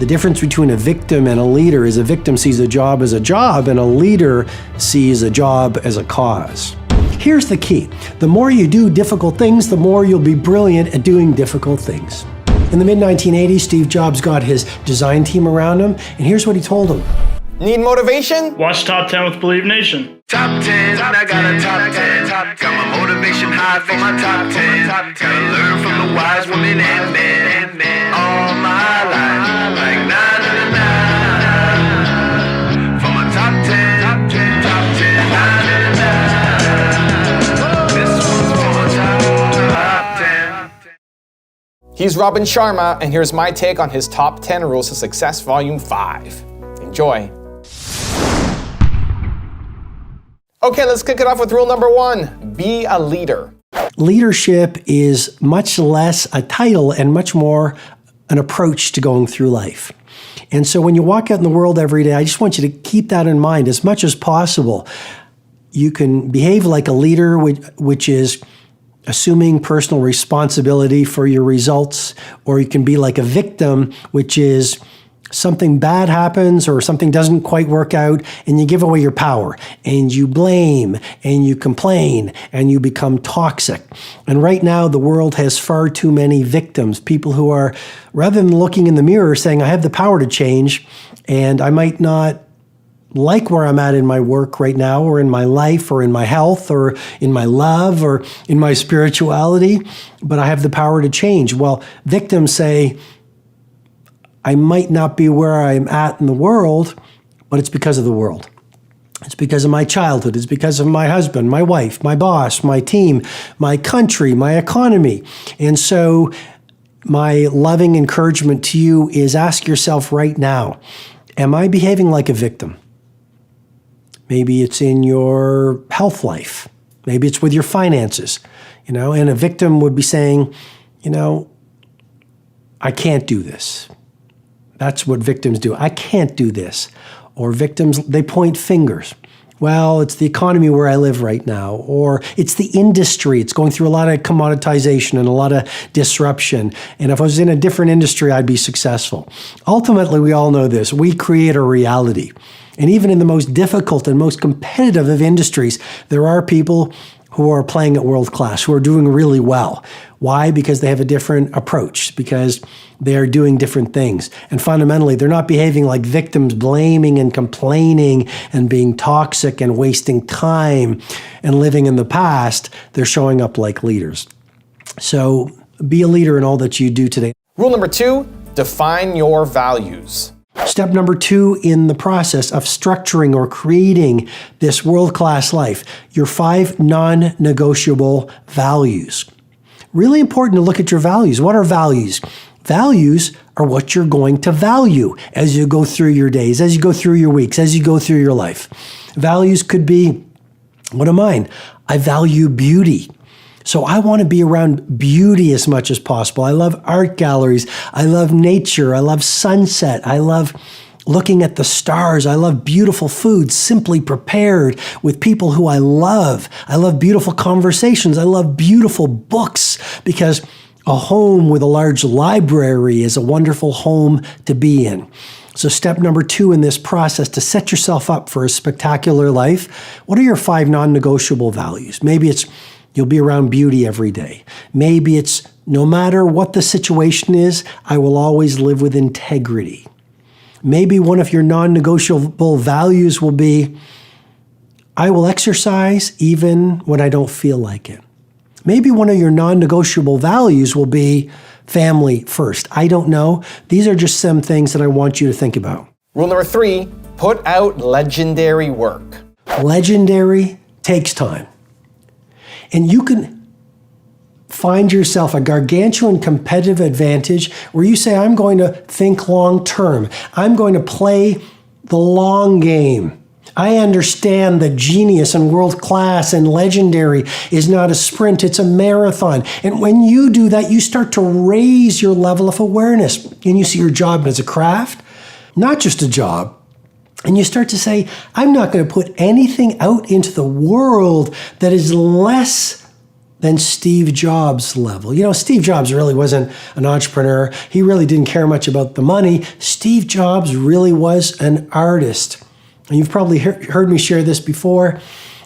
The difference between a victim and a leader is a victim sees a job as a job and a leader sees a job as a cause. Here's the key. The more you do difficult things, the more you'll be brilliant at doing difficult things. In the mid-1980s, Steve Jobs got his design team around him, and here's what he told them. Need motivation? Watch Top 10 with Believe Nation. Top 10, I got a top 10. Got my motivation high for my top 10. Gotta learn from the wise women and men. All my life, like 9 and a 9. For my top 10, top 10, 9 and a 9. This one's for my top 10. He's Robin Sharma, and here's my take on his Top 10 Rules to Success Volume 5. Enjoy. Okay, let's kick it off with rule number 1. Be a leader. Leadership is much less a title and much more an approach to going through life. And so when you walk out in the world every day, I just want you to keep that in mind as much as possible. You can behave like a leader, which is assuming personal responsibility for your results, or you can be like a victim, which is something bad happens or something doesn't quite work out and you give away your power and you blame and you complain and you become toxic. And right now the world has far too many victims, people who are, rather than looking in the mirror saying, I have the power to change and I might not like where I'm at in my work right now or in my life or in my health or in my love or in my spirituality, but I have the power to change. Well, victims say, I might not be where I'm at in the world, but it's because of the world. It's because of my childhood. It's because of my husband, my wife, my boss, my team, my country, my economy. And so my loving encouragement to you is ask yourself right now, am I behaving like a victim? Maybe it's in your health life. Maybe it's with your finances, and a victim would be saying, I can't do this. That's what victims do. I can't do this. Or victims, they point fingers. Well, it's the economy where I live right now. Or it's the industry. It's going through a lot of commoditization and a lot of disruption. And if I was in a different industry, I'd be successful. Ultimately, we all know this. We create a reality. And even in the most difficult and most competitive of industries, there are people who are playing at world class, who are doing really well. Why? Because they have a different approach, because they are doing different things. And fundamentally, they're not behaving like victims, blaming and complaining and being toxic and wasting time and living in the past. They're showing up like leaders. So be a leader in all that you do today. Rule number 2, define your values. Step number 2 in the process of structuring or creating this world-class life, your 5 non-negotiable values. Really important to look at your values. What are values? Values are what you're going to value as you go through your days, as you go through your weeks, as you go through your life. Values could be, what are mine? I value beauty. So I want to be around beauty as much as possible. I love art galleries. I love nature. I love sunset. I love looking at the stars. I love beautiful food, simply prepared with people who I love. I love beautiful conversations. I love beautiful books because a home with a large library is a wonderful home to be in. So step number 2 in this process to set yourself up for a spectacular life, what are your 5 non-negotiable values? Maybe it's you'll be around beauty every day. Maybe it's no matter what the situation is, I will always live with integrity. Maybe one of your non-negotiable values will be, I will exercise even when I don't feel like it. Maybe one of your non-negotiable values will be family first. I don't know. These are just some things that I want you to think about. Rule number 3, put out legendary work. Legendary takes time. And you can find yourself a gargantuan competitive advantage where you say, I'm going to think long term. I'm going to play the long game. I understand that genius and world class and legendary is not a sprint, it's a marathon. And when you do that, you start to raise your level of awareness. And you see your job as a craft, not just a job. And you start to say, I'm not going to put anything out into the world that is less than Steve Jobs' level. You know, Steve Jobs really wasn't an entrepreneur. He really didn't care much about the money. Steve Jobs really was an artist. And you've probably heard me share this before,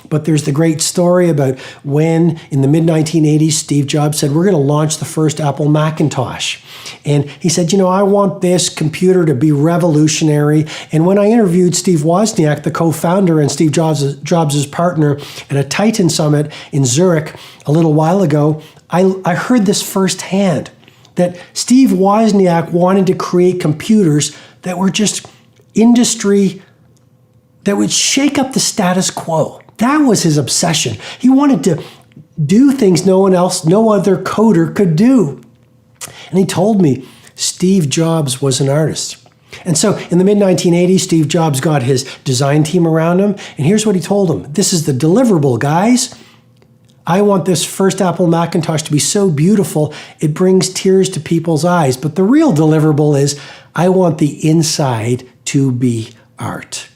but there's the great story about when in the mid-1980s, Steve Jobs said, we're going to launch the first Apple Macintosh. And he said, you know, I want this computer to be revolutionary. And when I interviewed Steve Wozniak, the co-founder and Steve Jobs' partner at a Titan Summit in Zurich a little while ago, I heard this firsthand, that Steve Wozniak wanted to create computers that were just industry, that would shake up the status quo. That was his obsession. He wanted to do things no other coder could do. And he told me Steve Jobs was an artist. And so in the mid-1980s, Steve Jobs got his design team around him. And here's what he told them. This is the deliverable, guys. I want this first Apple Macintosh to be so beautiful, it brings tears to people's eyes. But the real deliverable is, I want the inside to be art.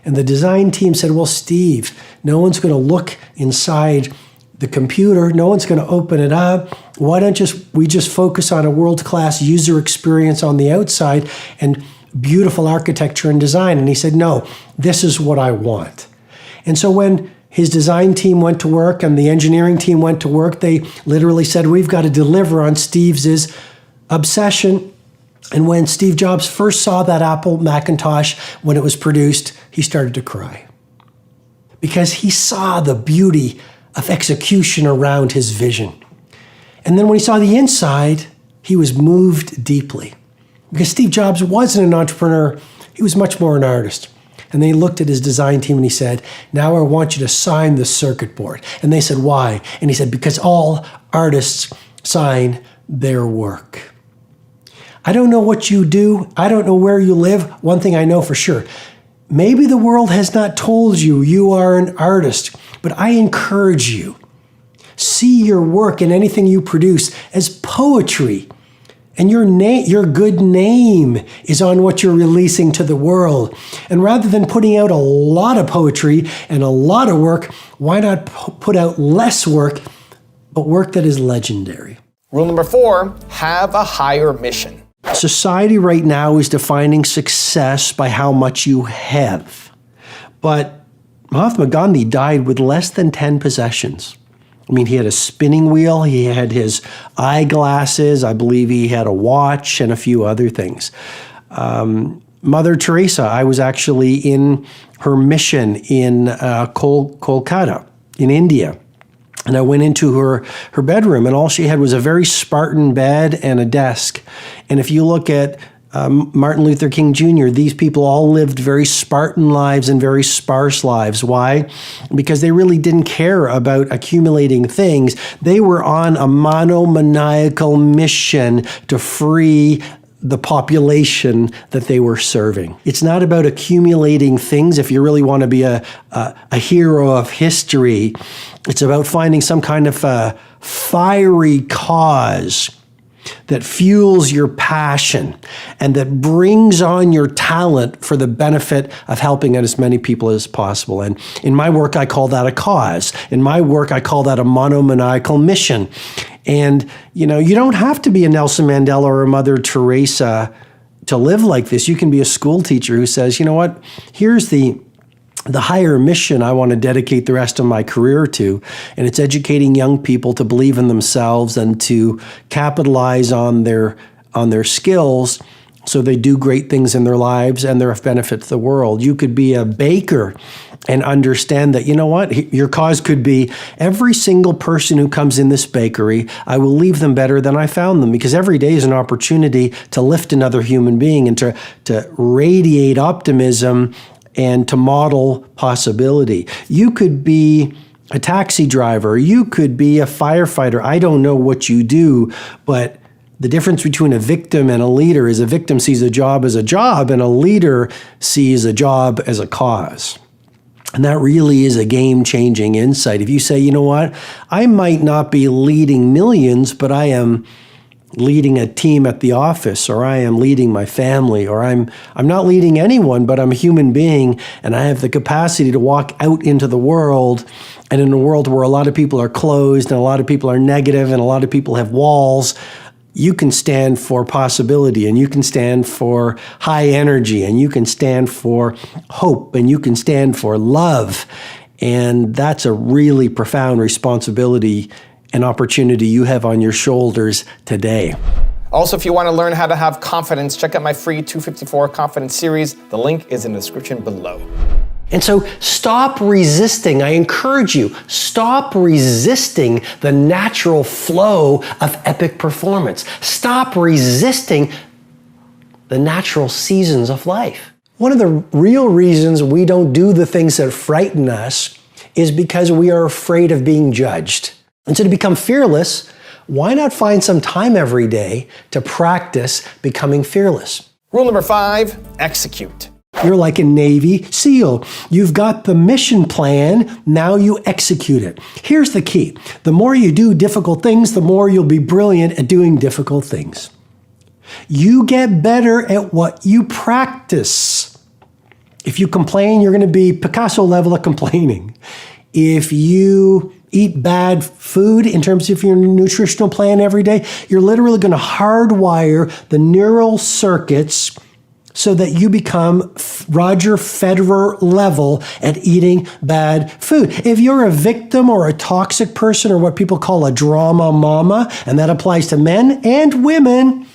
And the design team said, well, Steve, no one's going to look inside the computer. No one's going to open it up. Why don't we just focus on a world-class user experience on the outside and beautiful architecture and design? And he said, no, this is what I want. And so when his design team went to work and the engineering team went to work, they literally said, we've got to deliver on Steve's obsession. And when Steve Jobs first saw that Apple Macintosh, when it was produced, he started to cry. Because he saw the beauty of execution around his vision. And then when he saw the inside, he was moved deeply. Because Steve Jobs wasn't an entrepreneur, he was much more an artist. And they looked at his design team and he said, now I want you to sign the circuit board. And they said, why? And he said, because all artists sign their work. I don't know what you do. I don't know where you live. One thing I know for sure, maybe the world has not told you you are an artist, but I encourage you, see your work and anything you produce as poetry. And your good name is on what you're releasing to the world. And rather than putting out a lot of poetry and a lot of work, why not put out less work, but work that is legendary? Rule number 4, have a higher mission. Society right now is defining success by how much you have. But Mahatma Gandhi died with less than 10 possessions. I mean, he had a spinning wheel, he had his eyeglasses, I believe he had a watch and a few other things. Mother Teresa, I was actually in her mission in Kolkata, in India. And I went into her bedroom, and all she had was a very Spartan bed and a desk. And if you look at Martin Luther King Jr., these people all lived very Spartan lives and very sparse lives. Why? Because they really didn't care about accumulating things. They were on a monomaniacal mission to free the population that they were serving. It's not about accumulating things if you really want to be a hero of history. It's about finding some kind of a fiery cause that fuels your passion and that brings on your talent for the benefit of helping out as many people as possible. And in my work, I call that a cause. In my work, I call that a monomaniacal mission. And, you know, you don't have to be a Nelson Mandela or a Mother Teresa to live like this. You can be a school teacher who says, you know what, here's the higher mission I want to dedicate the rest of my career to, and it's educating young people to believe in themselves and to capitalize on their skills so they do great things in their lives and they're of benefit to the world. You could be a baker and understand that, you know what, your cause could be every single person who comes in this bakery, I will leave them better than I found them, because every day is an opportunity to lift another human being and to radiate optimism and to model possibility. You could be a taxi driver. You could be a firefighter. I don't know what you do, but the difference between a victim and a leader is a victim sees a job as a job and a leader sees a job as a cause. And that really is a game-changing insight. If you say, you know what, I might not be leading millions, but I am leading a team at the office, or I am leading my family, or I'm not leading anyone, but I'm a human being, and I have the capacity to walk out into the world, and in a world where a lot of people are closed, and a lot of people are negative, and a lot of people have walls, you can stand for possibility, and you can stand for high energy, and you can stand for hope, and you can stand for love. And that's a really profound responsibility and opportunity you have on your shoulders today. Also, if you want to learn how to have confidence, check out my free 254 Confidence series. The link is in the description below. And so stop resisting. I encourage you, stop resisting the natural flow of epic performance. Stop resisting the natural seasons of life. One of the real reasons we don't do the things that frighten us is because we are afraid of being judged. And so to become fearless, why not find some time every day to practice becoming fearless? Rule number 5, execute. You're like a Navy SEAL. You've got the mission plan, now you execute it. Here's the key. The more you do difficult things, the more you'll be brilliant at doing difficult things. You get better at what you practice. If you complain, you're going to be Picasso level of complaining. If you eat bad food in terms of your nutritional plan every day, you're literally going to hardwire the neural circuits so that you become Roger Federer level at eating bad food. If you're a victim or a toxic person or what people call a drama mama, and that applies to men and women,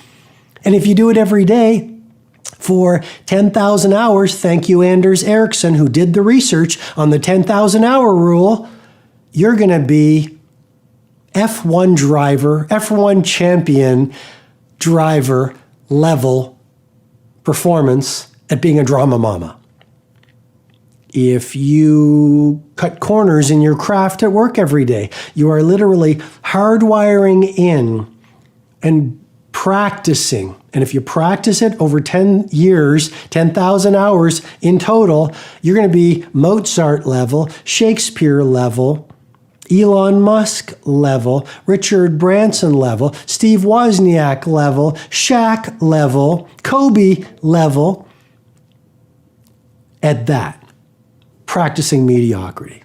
and if you do it every day for 10,000 hours, thank you Anders Ericsson who did the research on the 10,000 hour rule, you're going to be F1 driver, F1 champion driver level performance at being a drama mama. If you cut corners in your craft at work every day, you are literally hardwiring in and practicing. And if you practice it over 10 years, 10,000 hours in total, you're going to be Mozart level, Shakespeare level, Elon Musk level, Richard Branson level, Steve Wozniak level, Shaq level, Kobe level, at that, practicing mediocrity.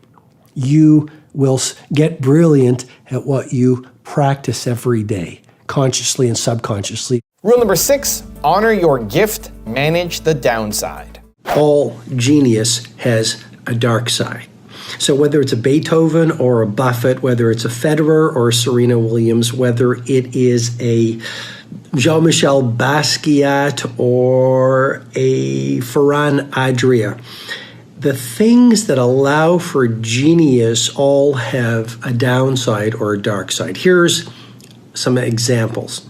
You will get brilliant at what you practice every day, consciously and subconsciously. Rule number 6, honor your gift, manage the downside. All genius has a dark side. So whether it's a Beethoven or a Buffett, whether it's a Federer or a Serena Williams, whether it is a Jean-Michel Basquiat or a Ferran Adria, the things that allow for genius all have a downside or a dark side. Here's some examples.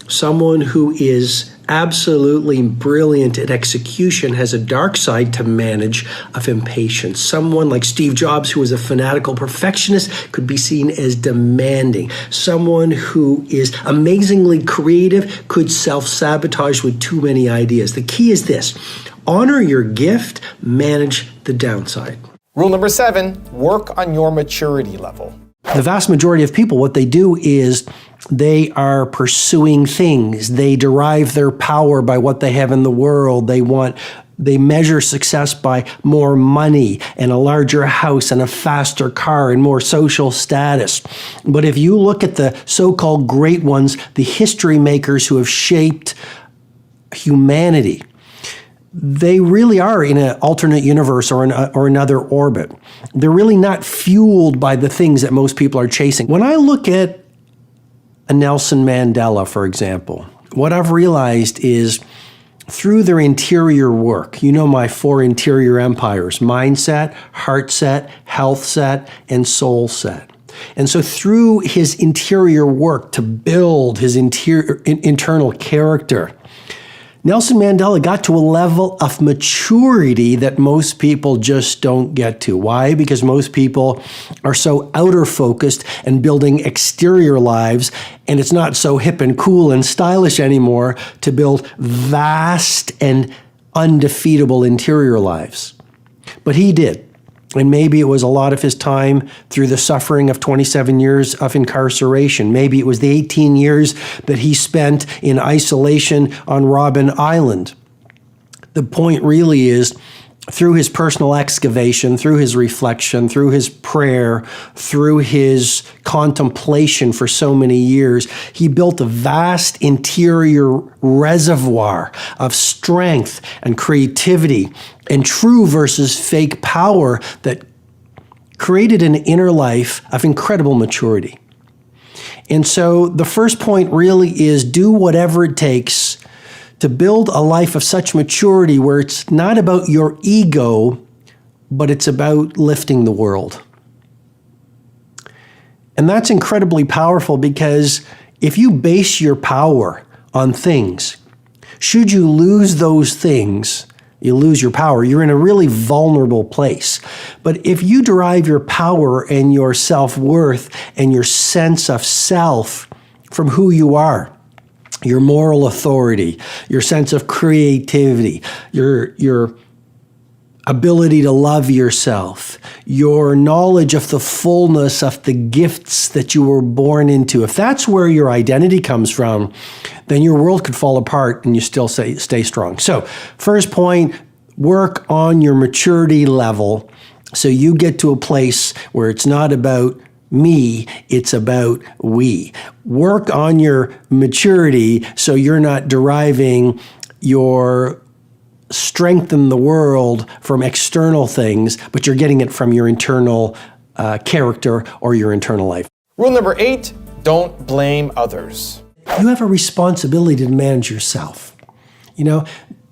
Someone who is absolutely brilliant at execution has a dark side to manage of impatience. Someone like Steve Jobs, who is a fanatical perfectionist, could be seen as demanding. Someone who is amazingly creative could self-sabotage with too many ideas. The key is this: honor your gift, manage the downside. Rule number 7, work on your maturity level. The vast majority of people, what they do is they are pursuing things. They derive their power by what they have in the world. They measure success by more money and a larger house and a faster car and more social status. But if you look at the so-called great ones, the history makers who have shaped humanity, they really are in an alternate universe or another orbit. They're really not fueled by the things that most people are chasing. When I look at a Nelson Mandela, for example, what I've realized is through their interior work, you know my 4 interior empires: mindset, heart set, health set, and soul set. And so through his interior work to build his internal character, Nelson Mandela got to a level of maturity that most people just don't get to. Why? Because most people are so outer focused and building exterior lives, and it's not so hip and cool and stylish anymore to build vast and undefeatable interior lives. But he did. And maybe it was a lot of his time through the suffering of 27 years of incarceration. Maybe it was the 18 years that he spent in isolation on Robin Island. The point really is, through his personal excavation, through his reflection, through his prayer, through his contemplation for so many years, he built a vast interior reservoir of strength and creativity and true versus fake power that created an inner life of incredible maturity. And so the first point really is, do whatever it takes to build a life of such maturity where it's not about your ego, but it's about lifting the world. And that's incredibly powerful, because if you base your power on things, should you lose those things, you lose your power. You're in a really vulnerable place. But if you derive your power and your self-worth and your sense of self from who you are, your moral authority, your sense of creativity, your ability to love yourself, your knowledge of the fullness of the gifts that you were born into, if that's where your identity comes from, then your world could fall apart and you still stay strong. So, first point, work on your maturity level so you get to a place where it's not about me, it's about we. Work on your maturity so you're not deriving your strength in the world from external things, but you're getting it from your internal character or your internal life. Rule number 8, don't blame others. You have a responsibility to manage yourself. You know,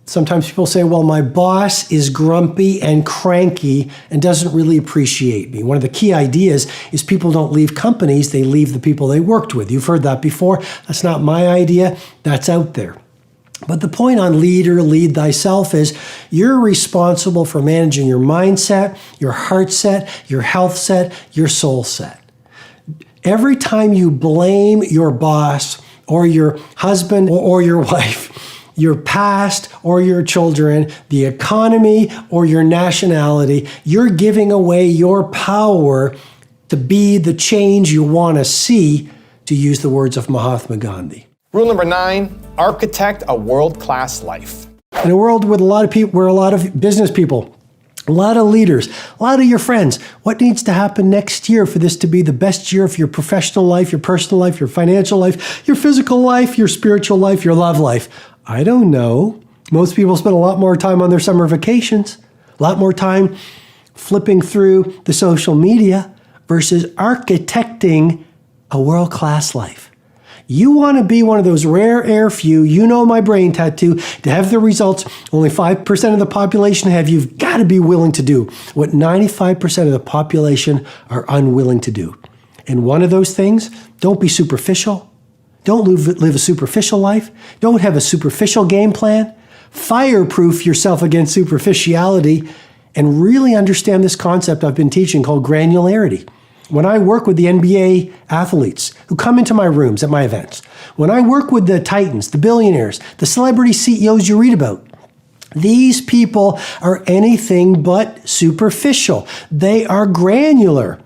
sometimes people say, well, my boss is grumpy and cranky and doesn't really appreciate me. One of the key ideas is people don't leave companies, they leave the people they worked with. You've heard that before. That's not my idea. That's out there. But the point on lead thyself is you're responsible for managing your mindset, your heart set, your health set, your soul set. Every time you blame your boss or your husband or your wife, your past or your children, the economy or your nationality, you're giving away your power to be the change you want to see, to use the words of Mahatma Gandhi. Rule number 9, architect a world-class life. In a world with a lot of people, where a lot of business people, a lot of leaders, a lot of your friends, what needs to happen next year for this to be the best year of your professional life, your personal life, your financial life, your physical life, your spiritual life, your love life? I don't know. Most people spend a lot more time on their summer vacations, a lot more time flipping through the social media versus architecting a world-class life. You want to be one of those rare few, you know my brain tattoo, to have the results only 5% of the population have. You've got to be willing to do what 95% of the population are unwilling to do. And one of those things, don't be superficial. Don't live a superficial life. Don't have a superficial game plan. Fireproof yourself against superficiality and really understand this concept I've been teaching called granularity. When I work with the NBA athletes who come into my rooms at my events, when I work with the titans, the billionaires, the celebrity CEOs you read about, these people are anything but superficial. They are granular.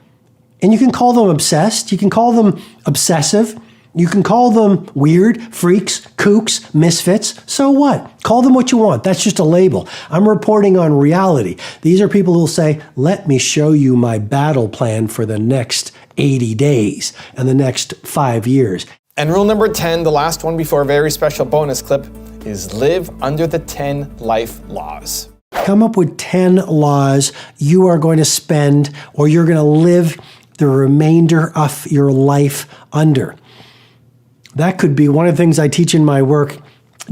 And you can call them obsessed. You can call them obsessive. You can call them weird, freaks, kooks, misfits. So what? Call them what you want. That's just a label. I'm reporting on reality. These are people who will say, let me show you my battle plan for the next 80 days and the next 5 years. And rule number 10, the last one before a very special bonus clip, is live under the 10 life laws. Come up with 10 laws you are going to spend or you're going to live the remainder of your life under. That could be one of the things I teach in my work,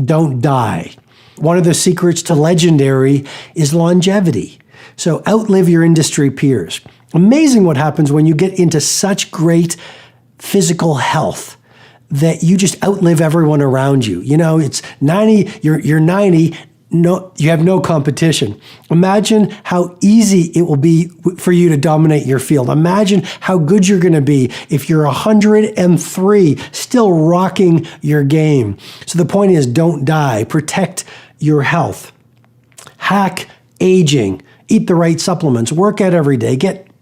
don't die. One of the secrets to legendary is longevity. So outlive your industry peers. Amazing what happens when you get into such great physical health that you just outlive everyone around you. You know, it's 90, you're 90, no, you have no competition. Imagine how easy it will be for you to dominate your field. Imagine how good you're going to be if you're 103, still rocking your game. So the point is, don't die. Protect your health. Hack aging, eat the right supplements, work out every day,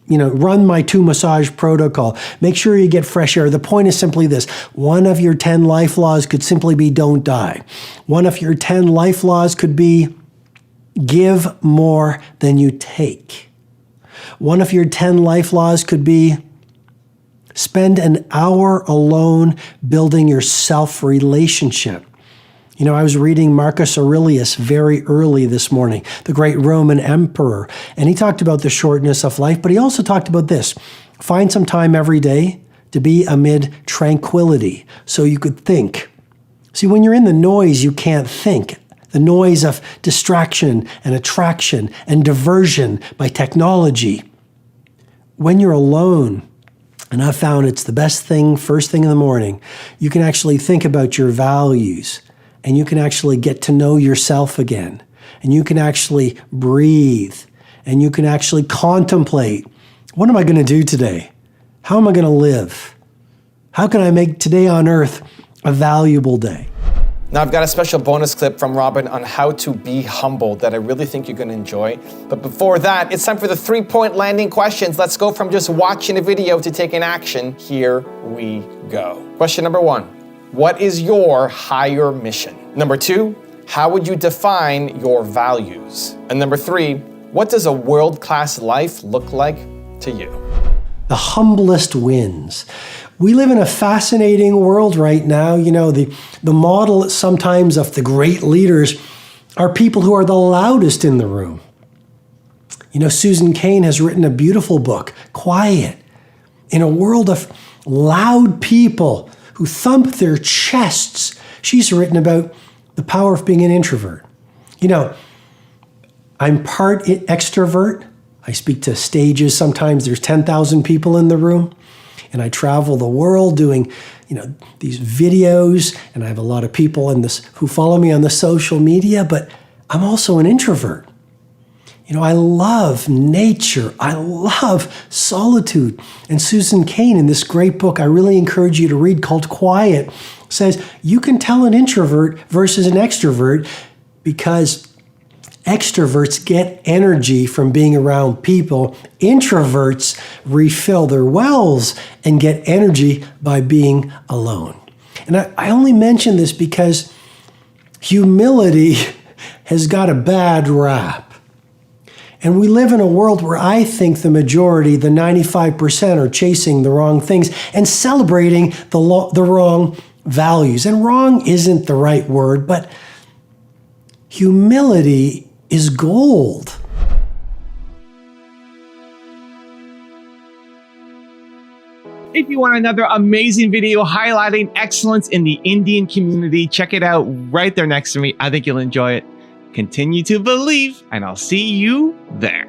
run my 2 massage protocol, make sure you get fresh air. The point is simply this. One of your 10 life laws could simply be don't die. One of your 10 life laws could be give more than you take. One of your 10 life laws could be spend an hour alone building your self-relationship. I was reading Marcus Aurelius very early this morning, the great Roman emperor, and he talked about the shortness of life, but he also talked about this. Find some time every day to be amid tranquility so you could think. See, when you're in the noise, you can't think. The noise of distraction and attraction and diversion by technology. When you're alone, and I've found it's the best thing first thing in the morning, you can actually think about your values. And you can actually get to know yourself again. And you can actually breathe. And you can actually contemplate. What am I going to do today? How am I going to live? How can I make today on earth a valuable day? Now I've got a special bonus clip from Robin on how to be humble that I really think you're going to enjoy. But before that, it's time for the 3-point landing questions. Let's go from just watching a video to taking action. Here we go. Question number 1. What is your higher mission? Number 2, how would you define your values? And number 3, what does a world-class life look like to you? The humblest wins. We live in a fascinating world right now. The model sometimes of the great leaders are people who are the loudest in the room. Susan Cain has written a beautiful book, Quiet. In a world of loud people who thump their chests, she's written about the power of being an introvert. I'm part extrovert. I speak to stages. Sometimes there's 10,000 people in the room. And I travel the world doing, these videos. And I have a lot of people who follow me on the social media. But I'm also an introvert. I love nature. I love solitude. And Susan Cain, in this great book I really encourage you to read called Quiet, says you can tell an introvert versus an extrovert because extroverts get energy from being around people. Introverts refill their wells and get energy by being alone. And I only mention this because humility has got a bad rap. And we live in a world where I think the majority, the 95%, are chasing the wrong things and celebrating the wrong values. And wrong isn't the right word, but humility is gold. If you want another amazing video highlighting excellence in the Indian community, check it out right there next to me. I think you'll enjoy it. Continue to believe, and I'll see you there.